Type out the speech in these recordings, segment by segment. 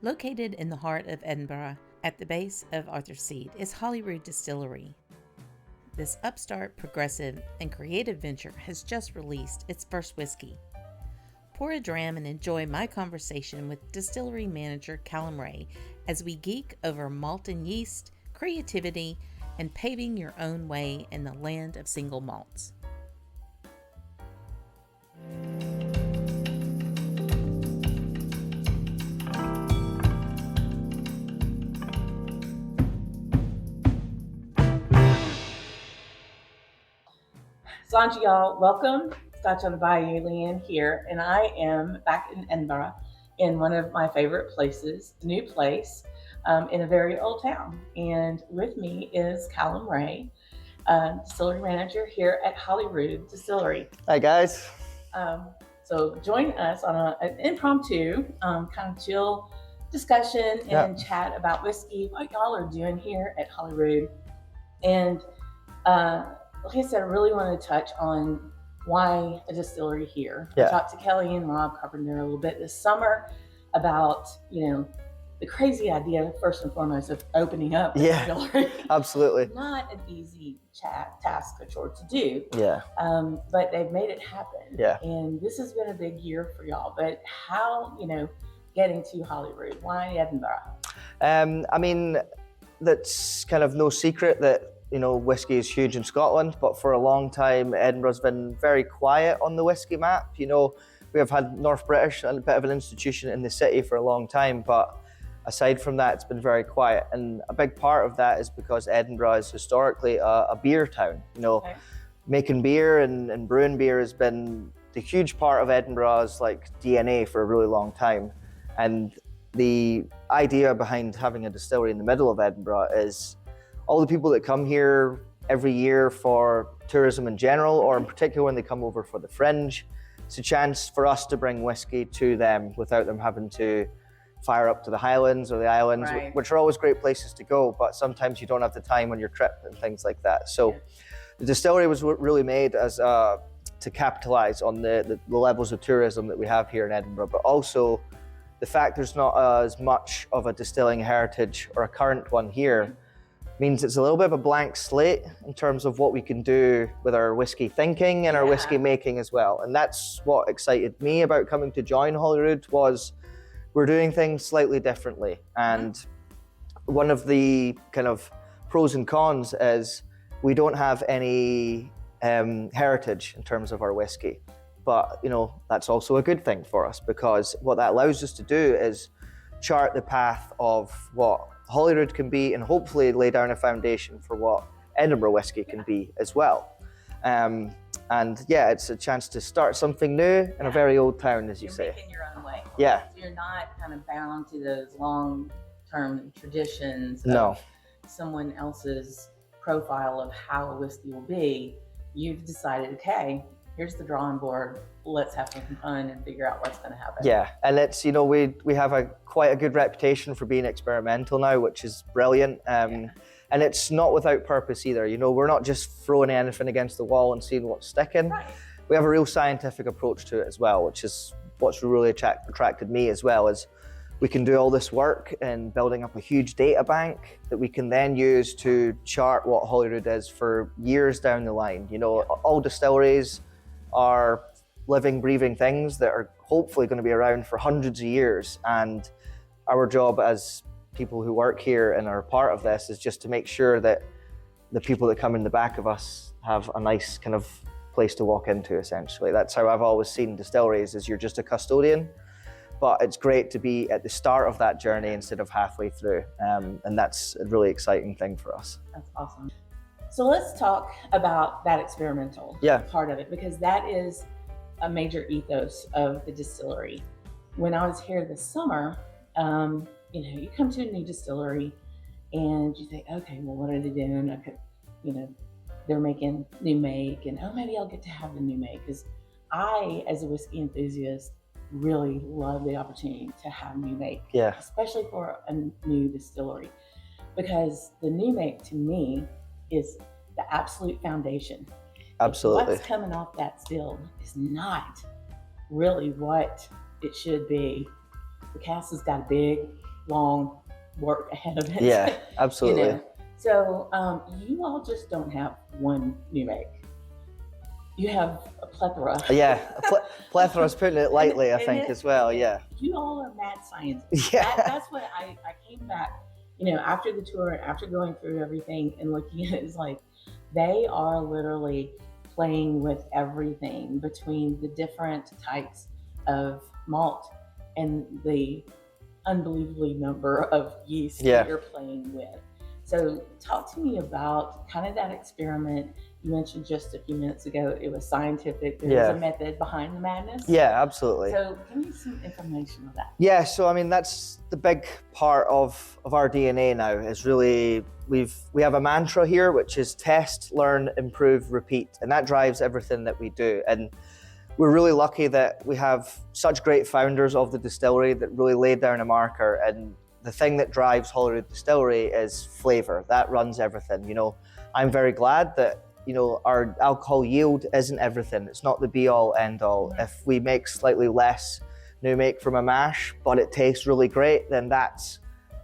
Located in the heart of Edinburgh, at the base of Arthur's Seat, is Holyrood Distillery. This upstart, progressive, and creative venture has just released its first whiskey. Pour a dram and enjoy my conversation with Distillery Manager Calum Rae as we geek over malt and yeast, creativity, and paving your own way in the land of single malts. Sanji, y'all, welcome. Scotch on the Bayou, Leanne here, and I am back in Edinburgh in one of my favorite places, a new place in a very old town. And with me is Calum Rae, Distillery Manager here at Holyrood Distillery. Hi, guys. So join us on an impromptu, kind of chill discussion and chat about whiskey, what y'all are doing here at Holyrood. And like I said, I really want to touch on why a distillery here. I talked to Kelly and Rob Carpenter a little bit this summer about, the crazy idea, first and foremost, of opening up a distillery. Absolutely. Not an easy task or chore to do. Yeah. But they've made it happen. Yeah. And this has been a big year for y'all. But how, getting to Holyrood? Why Edinburgh? That's kind of no secret that whiskey is huge in Scotland, but for a long time, Edinburgh's been very quiet on the whiskey map. We have had North British, a bit of an institution in the city for a long time, but aside from that, it's been very quiet. And a big part of that is because Edinburgh is historically a beer town. Making beer and brewing beer has been the huge part of Edinburgh's DNA for a really long time. And the idea behind having a distillery in the middle of Edinburgh is all the people that come here every year for tourism in general, or in particular when they come over for the Fringe, it's a chance for us to bring whiskey to them without them having to fire up to the Highlands or the Islands, which are always great places to go, but sometimes you don't have the time on your trip and things like that. So the distillery was really made as to capitalize on the levels of tourism that we have here in Edinburgh, but also the fact there's not as much of a distilling heritage or a current one here means it's a little bit of a blank slate in terms of what we can do with our whiskey thinking and our whiskey making as well. And that's what excited me about coming to join Holyrood, was we're doing things slightly differently. And one of the kind of pros and cons is we don't have any heritage in terms of our whiskey. But that's also a good thing for us, because what that allows us to do is chart the path of what Holyrood can be, and hopefully lay down a foundation for what Edinburgh whiskey can be as well. It's a chance to start something new in a very old town, as you say. You're making your own way. Yeah. So you're not kind of bound to those long-term traditions of someone else's profile of how a whiskey will be. You've decided, okay, here's the drawing board. Let's have some fun and figure out what's going to happen. Yeah, and it's we have quite a good reputation for being experimental now, which is brilliant. And it's not without purpose either. We're not just throwing anything against the wall and seeing what's sticking. Right. We have a real scientific approach to it as well, which is what's really attracted me as well. Is we can do all this work in building up a huge data bank that we can then use to chart what Holyrood is for years down the line. All distilleries are living, breathing things that are hopefully going to be around for hundreds of years. And our job as people who work here and are part of this is just to make sure that the people that come in the back of us have a nice kind of place to walk into, essentially. That's how I've always seen distilleries, is you're just a custodian. But it's great to be at the start of that journey instead of halfway through. And that's a really exciting thing for us. That's awesome. So let's talk about that experimental part of it, because that is a major ethos of the distillery. When I was here this summer, you come to a new distillery and you think, okay, well, what are they doing? They're making new make, and maybe I'll get to have the new make. Because I, as a whiskey enthusiast, really love the opportunity to have new make, especially for a new distillery, because the new make to me is the absolute foundation. Absolutely. What's coming off that still is not really what it should be the cask has got a big, long work ahead of it. Yeah, absolutely. You know? So you all just don't have one new make. You have a plethora. Yeah, plethora is putting it lightly, I think, as well. Yeah. You all are mad scientists. Yeah. That's what I came back, you know, after the tour, after going through everything and looking at it, it's like they are literally playing with everything between the different types of malt and the unbelievably number of yeast that you're playing with. So talk to me about kind of that experiment. You mentioned just a few minutes ago, it was scientific. There was a method behind the madness. Yeah, absolutely. So give me some information on that. Yeah, so I mean, that's the big part of our DNA now is really, we have a mantra here, which is test, learn, improve, repeat. And that drives everything that we do. And we're really lucky that we have such great founders of the distillery that really laid down a marker. And the thing that drives Holyrood Distillery is flavor. That runs everything. You know, I'm very glad that, you know, our alcohol yield isn't everything. It's not the be all end all. If we make slightly less new make from a mash, but it tastes really great, then that's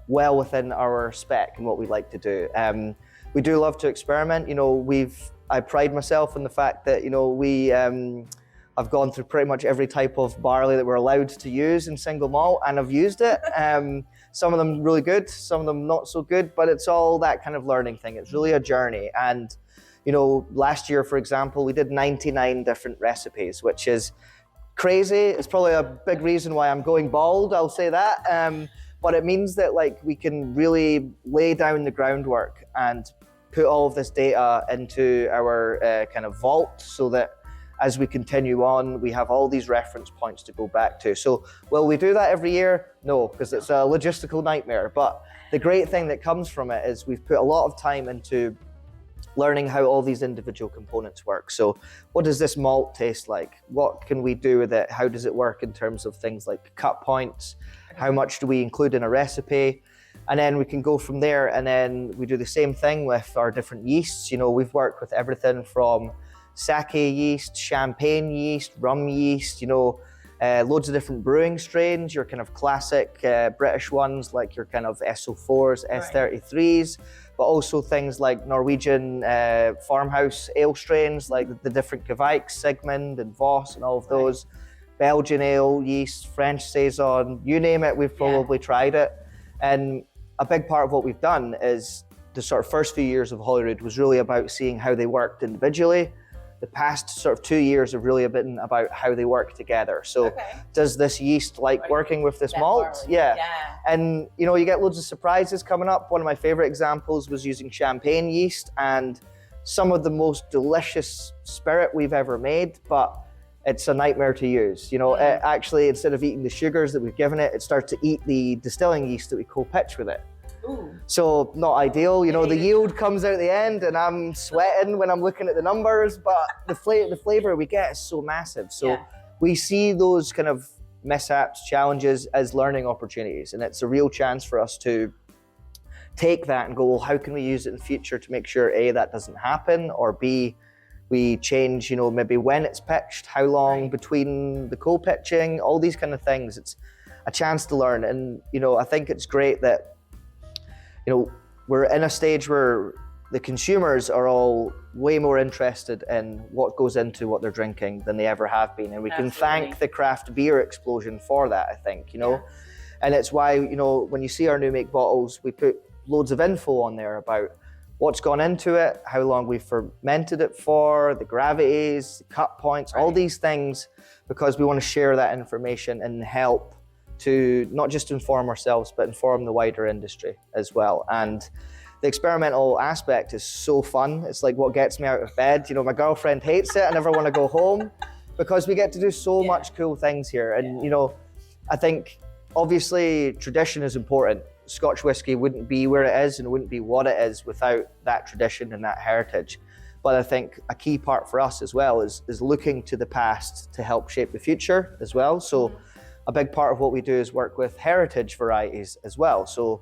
well within our spec and what we like to do. We do love to experiment. You know, I pride myself in the fact that, you know, I've gone through pretty much every type of barley that we're allowed to use in single malt, and I've used it. Some of them really good, some of them not so good, but it's all that kind of learning thing. It's really a journey. And, you know, last year, for example, we did 99 different recipes, which is crazy. It's probably a big reason why I'm going bald, I'll say that. But it means that, like, we can really lay down the groundwork and put all of this data into our kind of vault so that as we continue on, we have all these reference points to go back to. So will we do that every year? No, because it's a logistical nightmare. But the great thing that comes from it is we've put a lot of time into learning how all these individual components work. So what does this malt taste like? What can we do with it? How does it work in terms of things like cut points? How much do we include in a recipe? And then we can go from there, and then we do the same thing with our different yeasts. You know, we've worked with everything from sake yeast, champagne yeast, rum yeast, you know, loads of different brewing strains, your kind of classic British ones, like your kind of SO4s, S33s, but also things like Norwegian farmhouse ale strains, like the different Kvike, Sigmund and Voss and all of those, Belgian ale yeast, French Saison, you name it, we've probably tried it. And a big part of what we've done is the sort of first few years of Holyrood was really about seeing how they worked individually. The past sort of 2 years have really been about how they work together. So does this yeast like working with this malt? Yeah. And you know, you get loads of surprises coming up. One of my favorite examples was using champagne yeast, and some of the most delicious spirit we've ever made, but it's a nightmare to use. You know, it actually, instead of eating the sugars that we've given it, it starts to eat the distilling yeast that we co-pitch with it. Ooh. So not ideal, you know, the yield comes out at the end and I'm sweating when I'm looking at the numbers, but the flavor we get is so massive. So we see those kind of mishaps, challenges as learning opportunities. And it's a real chance for us to take that and go, well, how can we use it in the future to make sure A, that doesn't happen, or B, we change, you know, maybe when it's pitched, how long between the co-pitching, all these kind of things. It's a chance to learn. And, you know, I think it's great that, you know, we're in a stage where the consumers are all way more interested in what goes into what they're drinking than they ever have been. And we can thank the craft beer explosion for that, I think, you know. And it's why, you know, when you see our new make bottles, we put loads of info on there about what's gone into it, how long we've fermented it for, the gravities, the cut points, all these things, because we want to share that information and help to not just inform ourselves, but inform the wider industry as well. And the experimental aspect is so fun. It's like what gets me out of bed. You know, my girlfriend hates it. I never want to go home because we get to do so much cool things here. And, you know, I think obviously tradition is important. Scotch whisky wouldn't be where it is and wouldn't be what it is without that tradition and that heritage. But I think a key part for us as well is looking to the past to help shape the future as well. So a big part of what we do is work with heritage varieties as well. So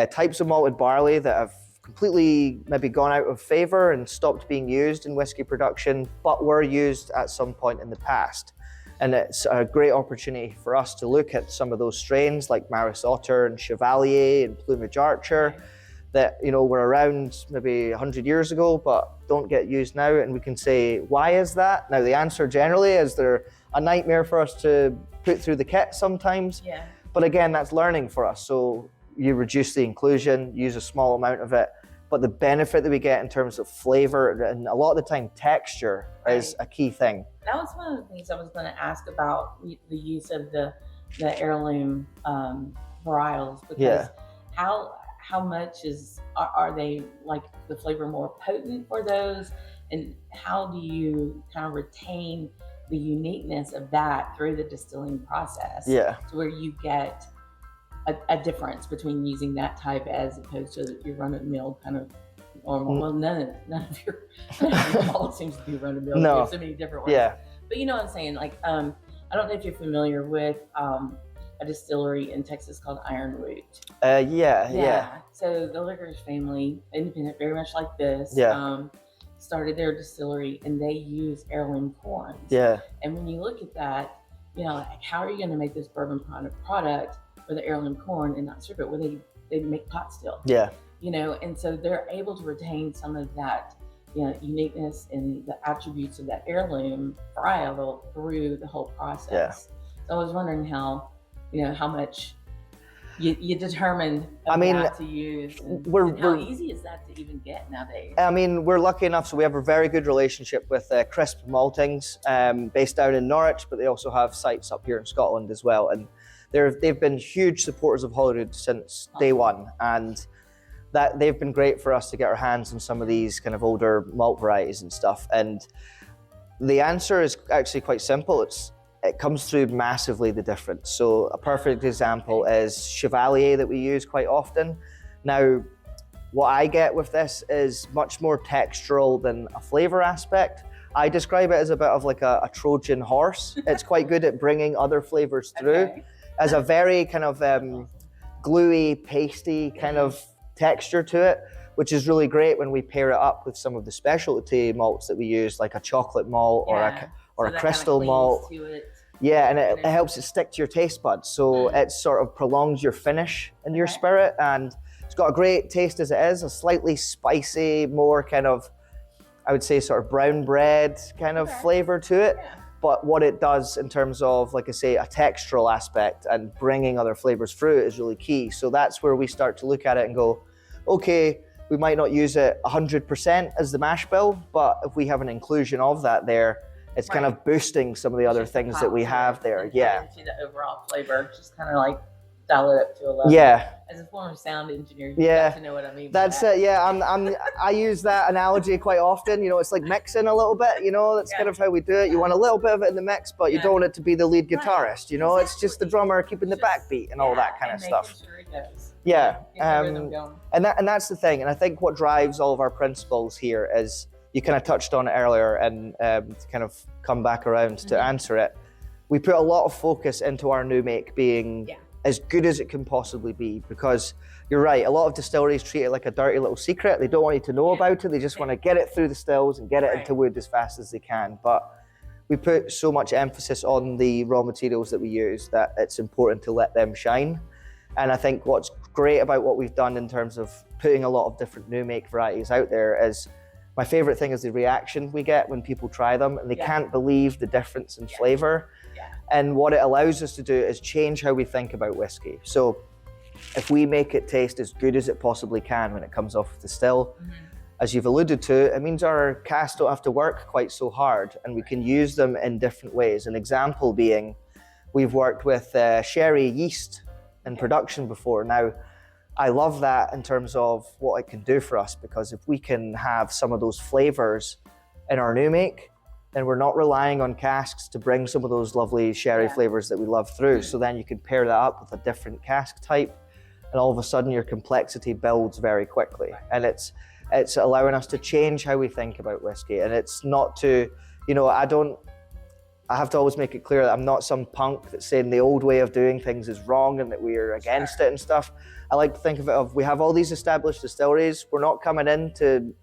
types of malted barley that have completely maybe gone out of favor and stopped being used in whiskey production, but were used at some point in the past. And it's a great opportunity for us to look at some of those strains like Maris Otter and Chevalier and Plumage Archer that, you know, were around maybe 100 years ago, but don't get used now. And we can say, why is that? Now, the answer generally is they're a nightmare for us to put through the kit sometimes. Yeah. But again, that's learning for us. So you reduce the inclusion, use a small amount of it, but the benefit that we get in terms of flavor and a lot of the time texture is a key thing. That was one of the things I was going to ask about the use of the heirloom varietals, because how much are they, like, the flavor more potent for those, and how do you kind of retain the uniqueness of that through the distilling process? Yeah. To where you get a difference between using that type as opposed to your run-of-the-mill kind of normal. Well, none of your malt seems to be run-of-the-mill. No. There's so many different ones. Yeah. But you know what I'm saying? Like, I don't know if you're familiar with a distillery in Texas called Ironwood. Yeah. So the Liquors family, independent, very much like this, started their distillery, and they use heirloom corns. Yeah. And when you look at that, you know, like, how are you going to make this bourbon product with the heirloom corn and not serve it? Well, they make pot still. Yeah. You know, and so they're able to retain some of that, you know, uniqueness and the attributes of that heirloom varietal through the whole process. Yeah. So I was wondering how, you know, how much you determined that to use, and how easy is that to even get nowadays? I mean, we're lucky enough, so we have a very good relationship with Crisp Maltings, based down in Norwich, but they also have sites up here in Scotland as well. And they've been huge supporters of Holyrood since day one, and that they've been great for us to get our hands on some of these kind of older malt varieties and stuff. And the answer is actually quite simple. It comes through massively the difference. So a perfect example is Chevalier that we use quite often. Now, what I get with this is much more textural than a flavor aspect. I describe it as a bit of like a Trojan horse. It's quite good at bringing other flavors through. As a very kind of gluey, pasty kind of texture to it, which is really great when we pair it up with some of the specialty malts that we use, like a chocolate malt or a crystal malt. Yeah, and it helps it stick to your taste buds. So it sort of prolongs your finish in your spirit, and it's got a great taste as it is, a slightly spicy, more kind of, I would say, sort of brown bread kind of flavor to it. Yeah. But what it does in terms of, like I say, a textural aspect and bringing other flavors through it is really key. So that's where we start to look at it and go, okay, we might not use it 100% as the mash bill, but if we have an inclusion of that there, it's kind of boosting some of the other things that we have there. Yeah. To the overall flavor, just kind of like dial it up to a level. Yeah. As a former sound engineer, you got to know what I mean. That's it. Yeah, I use that analogy quite often. You know, it's like mixing a little bit. You know, that's kind of how we do it. You want a little bit of it in the mix, but you don't want it to be the lead guitarist. You know, it's just the drummer keeping the backbeat and all that kind of stuff. Sure it goes. Yeah, and that's the thing. And I think what drives all of our principles here is, you kind of touched on it earlier, and to kind of come back around to answer it, we put a lot of focus into our new make being as good as it can possibly be, because you're right, a lot of distilleries treat it like a dirty little secret. They don't want you to know about it. They just want to get it through the stills and get it into wood as fast as they can. But we put so much emphasis on the raw materials that we use that it's important to let them shine. And I think what's great about what we've done in terms of putting a lot of different new make varieties out there is, my favorite thing is the reaction we get when people try them, and they can't believe the difference in flavor. And what it allows us to do is change how we think about whiskey. So if we make it taste as good as it possibly can when it comes off the still, as you've alluded to, it means our casks don't have to work quite so hard, and we can use them in different ways. An example being, we've worked with sherry yeast in production before. Now, I love that in terms of what it can do for us, because if we can have some of those flavors in our new make, then we're not relying on casks to bring some of those lovely sherry flavors that we love through. So then you can pair that up with a different cask type, and all of a sudden your complexity builds very quickly. And it's allowing us to change how we think about whiskey. And it's not to, you know, I have to always make it clear that I'm not some punk that's saying the old way of doing things is wrong and that we're against it and stuff. I like to think of it of, we have all these established distilleries. We're not coming in to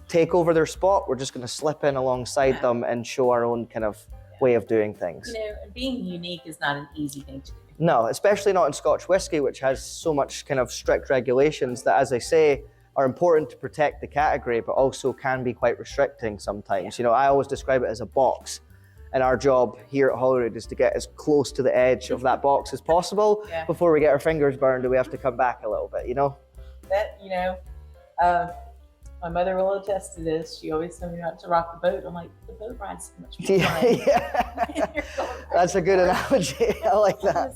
take over their spot. We're just going to slip in alongside them and show our own kind of way of doing things. You know, and being unique is not an easy thing to do. No, especially not in Scotch whisky, which has so much kind of strict regulations that, as I say, are important to protect the category, but also can be quite restricting sometimes. You know, I always describe it as a box, and our job here at Holyrood is to get as close to the edge of that box as possible before we get our fingers burned and we have to come back a little bit, you know? That, you know, my mother will attest to this. She always told me not to rock the boat. I'm like, the boat ride's so much more fun. Yeah. That's a good analogy. I like that.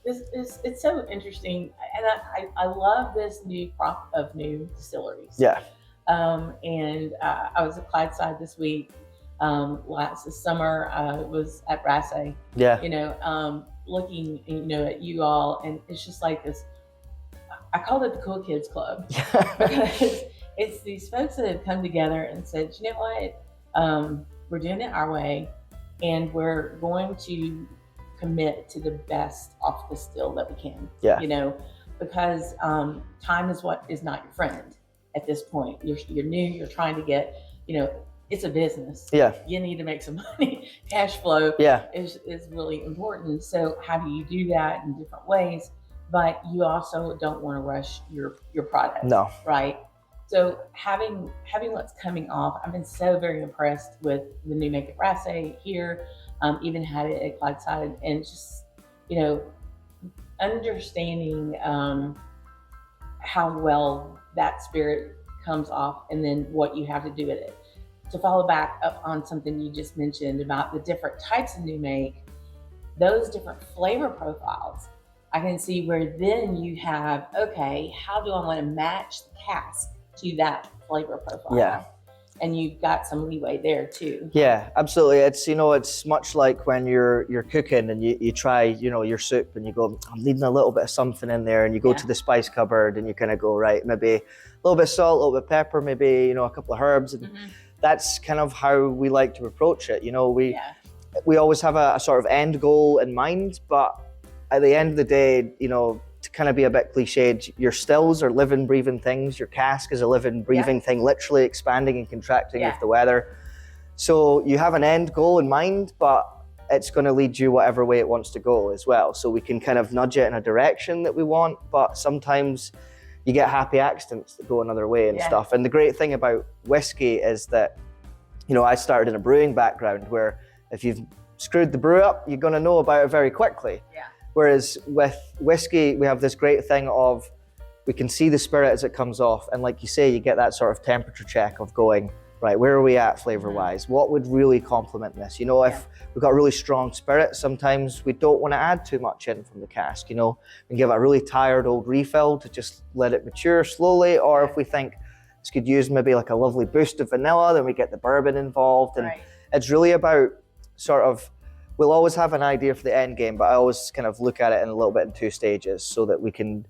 It's so interesting, and I love this new crop of new distilleries. Yeah. And I was at Clydeside this week. This summer, was at Rasse. Yeah. You know, looking, you know, at you all, and it's just like this. I called it the Cool Kids Club because it's these folks that have come together and said, you know what, we're doing it our way, and we're going to commit to the best off the still that we can. Yeah. You know, because time is not your friend at this point. You're new. You're trying to get, you know, it's a business. Yeah. You need to make some money. Cash flow. Is really important. So how do you do that in different ways? But you also don't want to rush your product. No. Right. So having what's coming off, I've been so very impressed with the new make at Rasse here. Even had it at Clydeside, and just, you know, understanding how well that spirit comes off, and then what you have to do with it. To follow back up on something you just mentioned about the different types of new make, those different flavor profiles, I can see where then you have, okay, how do I want to match the cask to that flavor profile? Yeah. And you've got some leeway there too. Yeah, absolutely. It's, you know, it's much like when you're cooking and you try, you know, your soup and you go, I'm needing a little bit of something in there, and you go to the spice cupboard and you kind of go, right, maybe a little bit of salt, a little bit of pepper, maybe, you know, a couple of herbs. And that's kind of how we like to approach it. You know, we always have a sort of end goal in mind, but at the end of the day, you know, to kind of be a bit cliched, your stills are living, breathing things. Your cask is a living, breathing thing, literally expanding and contracting with the weather. So you have an end goal in mind, but it's going to lead you whatever way it wants to go as well. So we can kind of nudge it in a direction that we want, but sometimes you get happy accidents that go another way and stuff. And the great thing about whiskey is that, you know, I started in a brewing background where if you've screwed the brew up, you're going to know about it very quickly. Yeah. Whereas with whiskey, we have this great thing of, we can see the spirit as it comes off. And like you say, you get that sort of temperature check of going, right, where are we at flavor-wise? What would really complement this? You know, if we've got a really strong spirit, sometimes we don't want to add too much in from the cask, you know. We can give it a really tired old refill to just let it mature slowly. Or if we think this could use maybe like a lovely boost of vanilla, then we get the bourbon involved. And it's really about sort of, we'll always have an idea for the end game, but I always kind of look at it in a little bit in two stages so that we can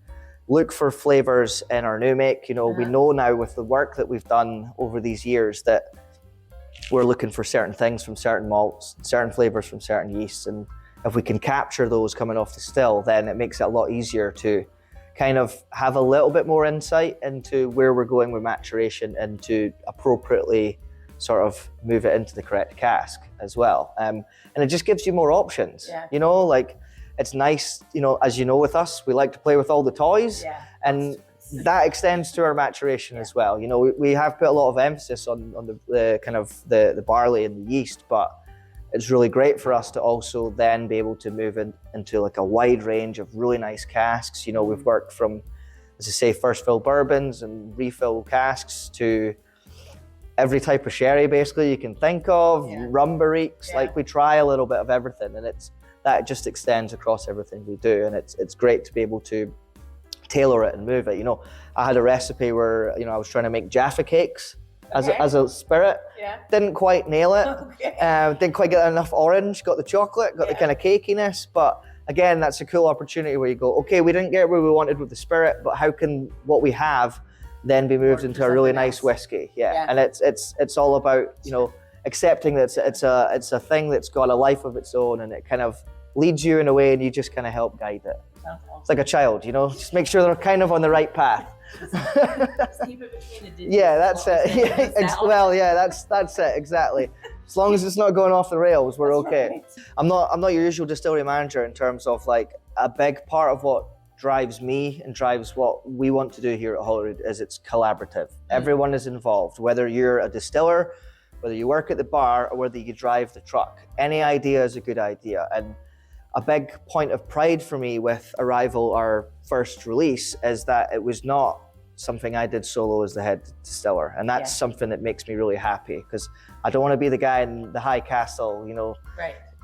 look for flavors in our new make. You know, we know now with the work that we've done over these years that we're looking for certain things from certain malts, certain flavors from certain yeasts. And if we can capture those coming off the still, then it makes it a lot easier to kind of have a little bit more insight into where we're going with maturation and to appropriately sort of move it into the correct cask as well. And it just gives you more options, you know, like it's nice, you know, as you know with us, we like to play with all the toys and that extends to our maturation as well. You know, we have put a lot of emphasis on the kind of the barley and the yeast, but it's really great for us to also then be able to move into like a wide range of really nice casks. You know, we've worked from, as I say, first fill bourbons and refill casks to every type of sherry basically you can think of, rum barriques, like we try a little bit of everything, and that just extends across everything we do, and it's great to be able to tailor it and move it. You know, I had a recipe where, you know, I was trying to make Jaffa cakes as a spirit, didn't quite nail it, didn't quite get enough orange, got the chocolate, got the kind of cakiness, but again, that's a cool opportunity where you go, okay, we didn't get where we wanted with the spirit, but how can what we have then be moved into a really nice whiskey? And it's all about, you know, accepting that it's a thing that's got a life of its own, and it kind of leads you in a way and you just kind of help guide it. It's like a child, you know, just make sure they're kind of on the right path. Just keep it between the digits. Yeah, that's it. Well, yeah, that's it, exactly. As long as it's not going off the rails, we're okay. Right. I'm not your usual distillery manager in terms of like a big part of what drives me and drives what we want to do here at Holyrood is it's collaborative. Everyone is involved, whether you're a distiller, whether you work at the bar, or whether you drive the truck. Any idea is a good idea. And a big point of pride for me with Arrival, our first release, is that it was not something I did solo as the head distiller. And that's something that makes me really happy, because I don't want to be the guy in the high castle, you know,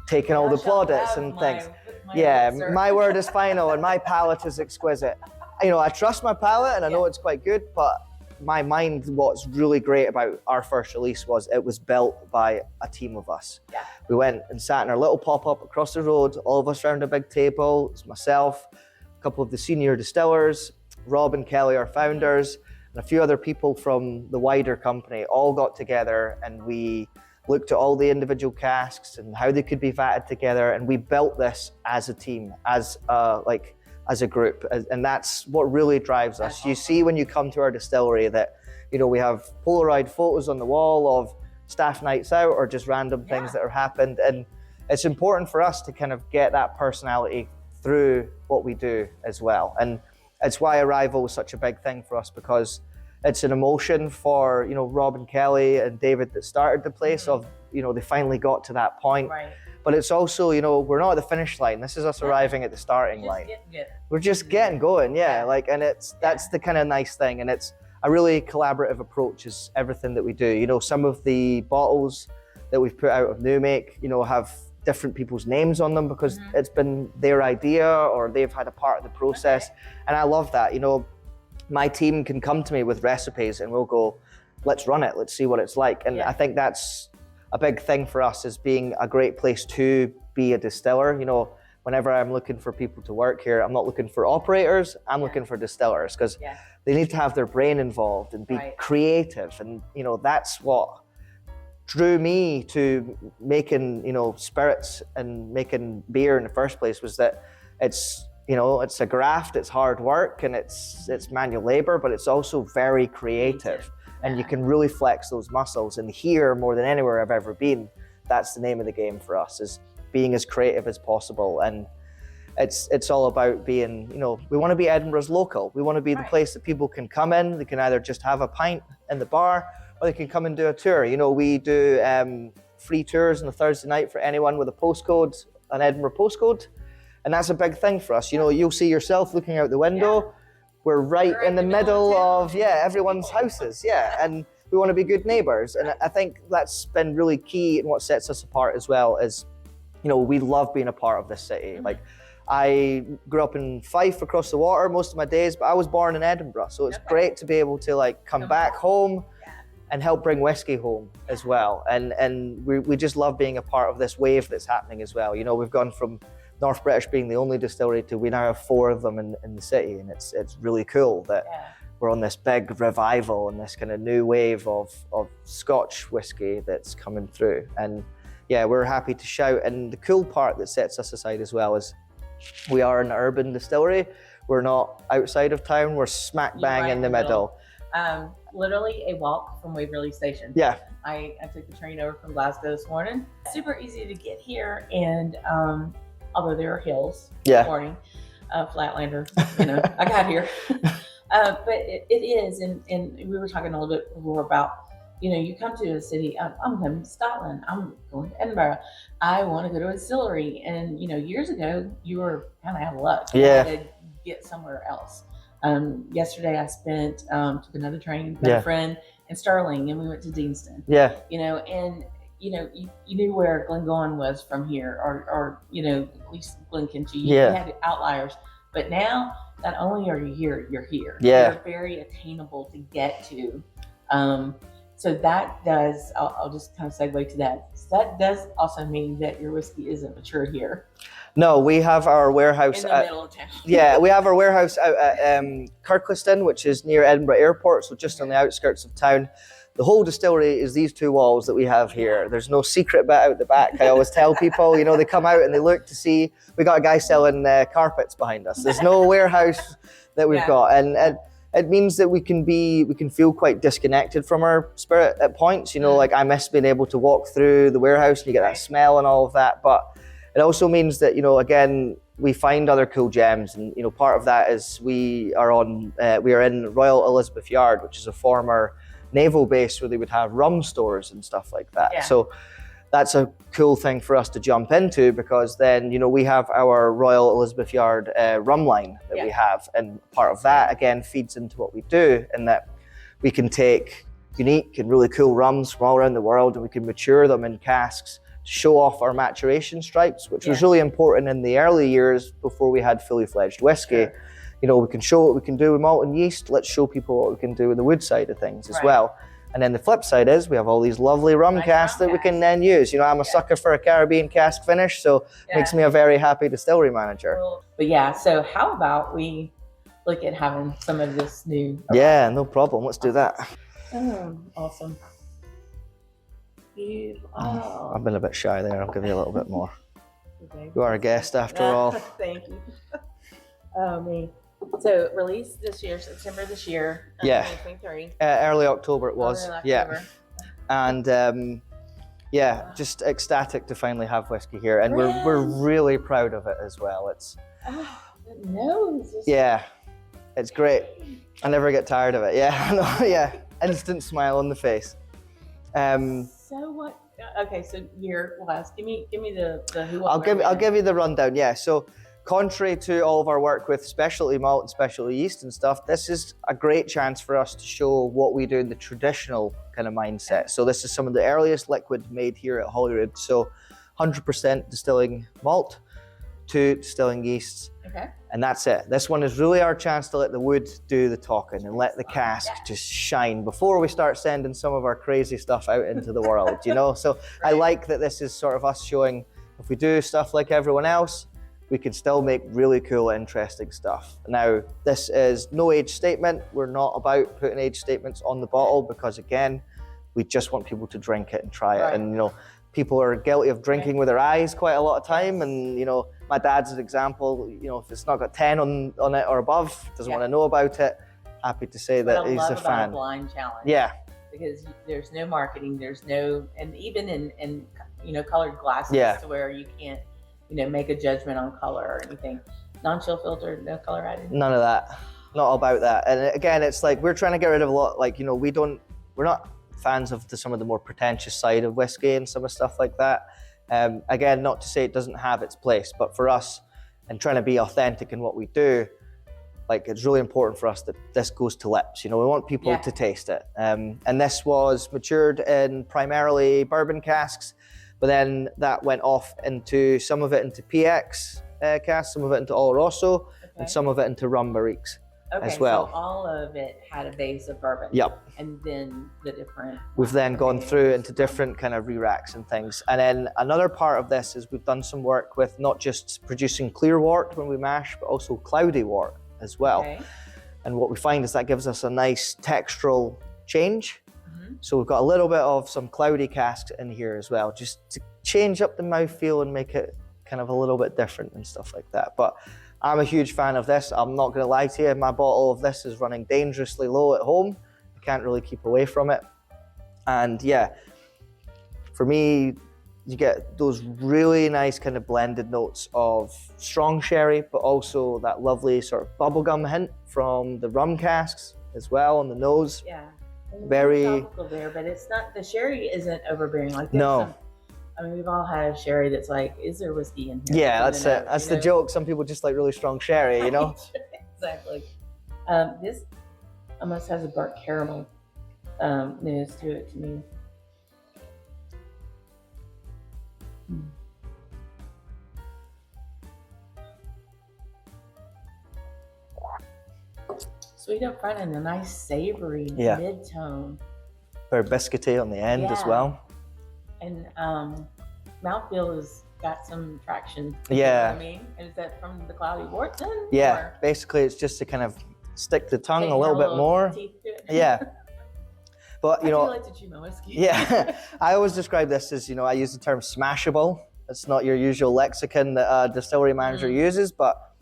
taking all the plaudits and things. My word is final and my palate is exquisite. You know, I trust my palate and I know it's quite good, but my mind, what's really great about our first release was it was built by a team of us. We went and sat in our little pop-up across the road, all of us around a big table. It's myself, a couple of the senior distillers, Rob and Kelly, our founders, and a few other people from the wider company all got together, and we looked at all the individual casks and how they could be vatted together, and we built this as a team, as a group, and that's what really drives us. You see when you come to our distillery that, you know, we have Polaroid photos on the wall of staff nights out or just random things that have happened, and it's important for us to kind of get that personality through what we do as well. And it's why Arrival was such a big thing for us, because it's an emotion for, you know, Rob and Kelly and David that started the place of, you know, they finally got to that point. But it's also, you know, we're not at the finish line. This is us arriving at the starting line. We're just getting going, like, and that's the kind of nice thing. And it's a really collaborative approach is everything that we do. You know, some of the bottles that we've put out of new make, you know, have different people's names on them because it's been their idea or they've had a part of the process. And I love that. You know, my team can come to me with recipes and we'll go, let's run it, let's see what it's like. And I think that's a big thing for us, is being a great place to be a distiller. You know, whenever I'm looking for people to work here, I'm not looking for operators, I'm looking for distillers, because they need to have their brain involved and be creative. And, you know, that's what drew me to making, you know, spirits and making beer in the first place, was that it's, you know, it's a graft, it's hard work, and it's manual labor, but it's also very creative. And you can really flex those muscles. And here, more than anywhere I've ever been, that's the name of the game for us, is being as creative as possible. And it's all about being, you know, we want to be Edinburgh's local. We want to be the place that people can come in. They can either just have a pint in the bar, or they can come and do a tour. You know, we do free tours on a Thursday night for anyone with a postcode, an Edinburgh postcode. And that's a big thing for us. You know, you'll see yourself looking out the window. We're right in the middle of everyone's houses, and we want to be good neighbours. And I think that's been really key, and what sets us apart as well is, you know, we love being a part of this city. Like, I grew up in Fife across the water most of my days, but I was born in Edinburgh, so it's great to be able to like come back home and help bring whiskey home as well. And we just love being a part of this wave that's happening as well. You know, we've gone from North British being the only distillery to we now have 4 of them in the city, and it's really cool that we're on this big revival and this kind of new wave of Scotch whiskey that's coming through. And we're happy to shout. And the cool part that sets us aside as well is we are an urban distillery. We're not outside of town, we're smack bang in the middle. Literally a walk from Waverley Station. I took the train over from Glasgow this morning. Super easy to get here, and although there are hills this morning, Flatlander, you know, I got here. But it is, and we were talking a little bit before about, you know, you come to a city, I'm coming to Scotland, I'm going to Edinburgh, I want to go to a distillery. And, you know, years ago, you were kind of out of luck. You had to get somewhere else. Yesterday I spent, took another train with a friend in Stirling, and we went to Deanston. You know, and you know, you knew where Glengoyne was from here, or you know, at least Glenkinchie. You had outliers, but now not only are you here, you're here. You're very attainable to get to. So that does, I'll just kind of segue to that. So that does also mean that your whiskey isn't matured here. No, we have our warehouse in the middle of town. We have our warehouse out at Kirkliston, which is near Edinburgh Airport, so just on the outskirts of town. The whole distillery is these 2 walls that we have here. There's no secret bit out the back. I always tell people, you know, they come out and they look to see, we got a guy selling carpets behind us. There's no warehouse that we've got. And it means that we can feel quite disconnected from our spirit at points. You know, like I miss being able to walk through the warehouse and you get that smell and all of that. But it also means that, you know, again, we find other cool gems, and you know, part of that is we are in Royal Elizabeth Yard, which is a former naval base where they would have rum stores and stuff like that. Yeah. So that's a cool thing for us to jump into, because then, you know, we have our Royal Elizabeth Yard rum line that we have, and part of that again feeds into what we do, in that we can take unique and really cool rums from all around the world and we can mature them in casks, show off our maturation stripes, which was really important in the early years before we had fully fledged whiskey. Sure. You know, we can show what we can do with malt and yeast. Let's show people what we can do with the wood side of things as well. And then the flip side is we have all these lovely rum casks that we can then use. You know, I'm a sucker for a Caribbean cask finish, so it makes me a very happy distillery manager. Cool. But yeah, so how about we look at having some of this new? Yeah, no problem. Let's do that. Oh, awesome. Oh. I've been a bit shy there. I'll give you a little bit more. Okay. You are a guest after all. Thank you. Oh, me. So released this year, September this year, 2023. Early October it was. Early October. And just ecstatic to finally have whiskey here, and we're really proud of it as well. It's the nose. It's great. I never get tired of it. Instant smile on the face. So what? Okay, so year last. Give me the who. I'll give you the rundown. Yeah. So, contrary to all of our work with specialty malt and specialty yeast and stuff, this is a great chance for us to show what we do in the traditional kind of mindset. So this is some of the earliest liquid made here at Holyrood. So, 100% distilling malt, 2 distilling yeasts. Okay. And that's it. This one is really our chance to let the wood do the talking and let the cask just shine before we start sending some of our crazy stuff out into the world, you know? So I like that this is sort of us showing, if we do stuff like everyone else, we can still make really cool, interesting stuff. Now, this is no age statement. We're not about putting age statements on the bottle, because again, we just want people to drink it and try it. And you know, people are guilty of drinking with their eyes quite a lot of time, and you know, my dad's an example. You know, if it's not got 10 on it or above, doesn't want to know about it. Happy to say that he's a fan. A blind challenge. Yeah. Because there's no marketing, and even in you know, colored glasses to where you can't, you know, make a judgment on color or anything. Non-chill filter, no color added. None of that. Not about that. And again, it's like we're trying to get rid of a lot. Like, you know, we're not fans of some of the more pretentious side of whiskey and some of stuff like that. Again, not to say it doesn't have its place, but for us, and trying to be authentic in what we do, like, it's really important for us that this goes to lips. You know, we want people to taste it. And this was matured in primarily bourbon casks, but then that went off into some of it into PX casks, some of it into Oloroso, and some of it into rum barriques. As well. So all of it had a base of bourbon. Yep. And then the different. We've then gone through into different kind of re-racks and things. And then another part of this is we've done some work with not just producing clear wort when we mash, but also cloudy wort as well. Okay. And what we find is that gives us a nice textural change. Mm-hmm. So we've got a little bit of some cloudy casks in here as well, just to change up the mouthfeel and make it kind of a little bit different and stuff like that. But I'm a huge fan of this. I'm not going to lie to you. My bottle of this is running dangerously low at home. I can't really keep away from it. And yeah, for me, you get those really nice kind of blended notes of strong sherry, but also that lovely sort of bubblegum hint from the rum casks as well on the nose. Yeah. Very topical there, but it's not, the sherry isn't overbearing like this. No. I mean, we've all had sherry that's like, is there whiskey in here? Yeah, that's it. That's the joke. Some people just like really strong sherry, you know? Exactly. This almost has a burnt caramel nose to it to me. Sweet up front and a nice savory mid-tone. Very biscuity on the end as well. And mouthfeel has got some traction. Yeah. You know what I mean? And is that from the cloudy wort then? Yeah. Or? Basically, it's just to kind of stick the tongue a little bit more. Teeth to it. Yeah. But you know, I like to chew my whiskey. Yeah. I always describe this as, you know, I use the term smashable. It's not your usual lexicon that a distillery manager uses, but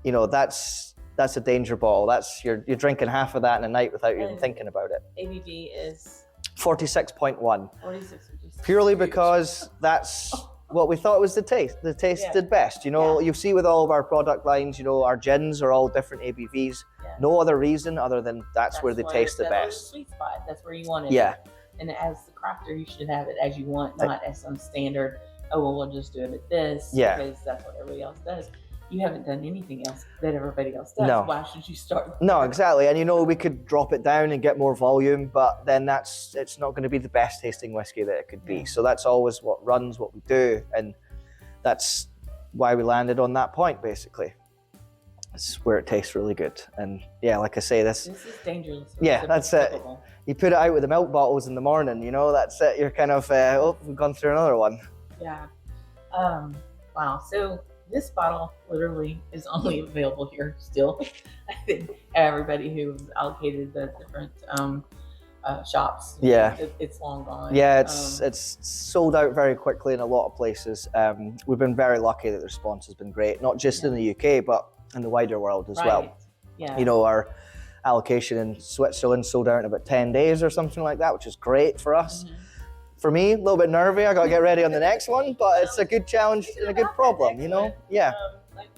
you know, that's that's a danger bottle. That's you're drinking half of that in a night without even thinking about it. ABV is 46.1. 46. Purely because that's what we thought was the taste. The taste did best. You know, you see with all of our product lines, you know, our gins are all different ABVs. Yeah. No other reason other than that's where they taste the best. The sweet spot. That's where you want it. Yeah. And as the crafter, you should have it as you want, not as some standard. Oh well, we'll just do it at this because that's what everybody else does. You haven't done anything else that everybody else does. No. Why should you start? No, exactly. And you know, we could drop it down and get more volume, but then it's not going to be the best tasting whiskey that it could be. So that's always what runs what we do, and that's why we landed on that point. Basically, it's where it tastes really good. And yeah, like I say, this is dangerous. Yeah, that's it. You put it out with the milk bottles in the morning. You know, that's it. You're kind of oh, we've gone through another one. Yeah. Wow. So this bottle literally is only available here still. I think everybody who's allocated the different shops, it's long gone. Yeah, it's sold out very quickly in a lot of places. We've been very lucky that the response has been great, not just in the UK, but in the wider world as well. Yeah. You know, our allocation in Switzerland sold out in about 10 days or something like that, which is great for us. Mm-hmm. For me, a little bit nervy. I got to get ready on the next one, but it's a good challenge and a good problem, you know? Yeah.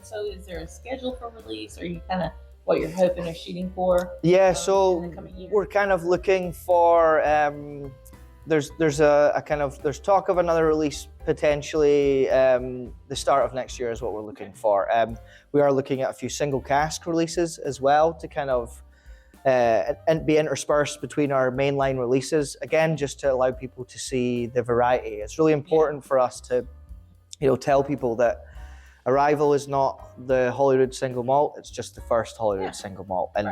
So is there a schedule for release? Or are you kind of what you're hoping or shooting for? Yeah, so we're kind of looking for, there's talk of another release potentially the start of next year is what we're looking for. We are looking at a few single cask releases as well to kind of and be interspersed between our mainline releases, again, just to allow people to see the variety. It's really important for us to, you know, tell people that Arrival is not the Holyrood single malt, it's just the first Holyrood single malt. And,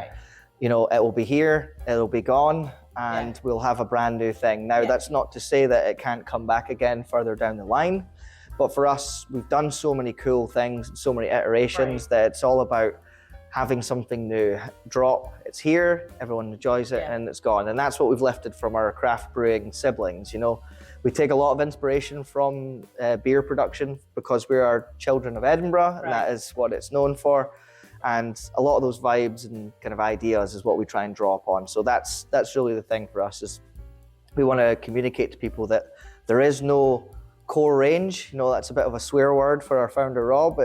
you know, it will be here, it'll be gone, and we'll have a brand new thing. Now, that's not to say that it can't come back again further down the line, but for us, we've done so many cool things, so many iterations that it's all about having something new drop. It's here, everyone enjoys it, and it's gone. And that's what we've lifted from our craft brewing siblings. You know, we take a lot of inspiration from beer production because we are children of Edinburgh, and that is what it's known for. And a lot of those vibes and kind of ideas is what we try and draw upon. So that's really the thing for us, is we want to communicate to people that there is no core range. You know, that's a bit of a swear word for our founder Rob.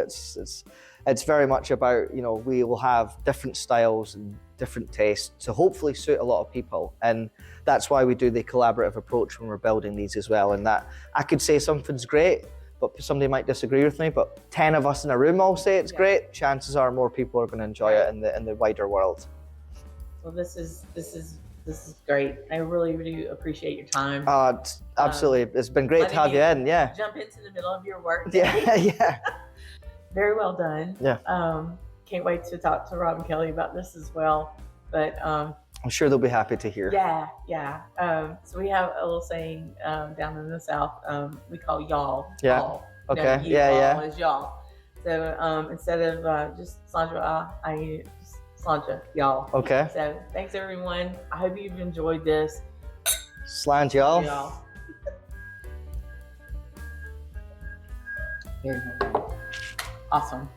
It's very much about, you know, we will have different styles and different tastes to hopefully suit a lot of people. And that's why we do the collaborative approach when we're building these as well. And that I could say something's great, but somebody might disagree with me, but 10 of us in a room all say it's great, chances are more people are going to enjoy it in the wider world. Well, this is great. I really, really appreciate your time. Absolutely. It's been great to have you in. Yeah. Jump into the middle of your work. Yeah. Very well done. Yeah. Can't wait to talk to Rob and Kelly about this as well. But I'm sure they'll be happy to hear. Yeah. So we have a little saying down in the South. We call y'all. Yeah. Y'all. Okay. You know, y'all is y'all. So instead of just Sandra, I just Sandra, y'all. Okay. So thanks everyone. I hope you've enjoyed this. Slant y'all. Very good. Awesome.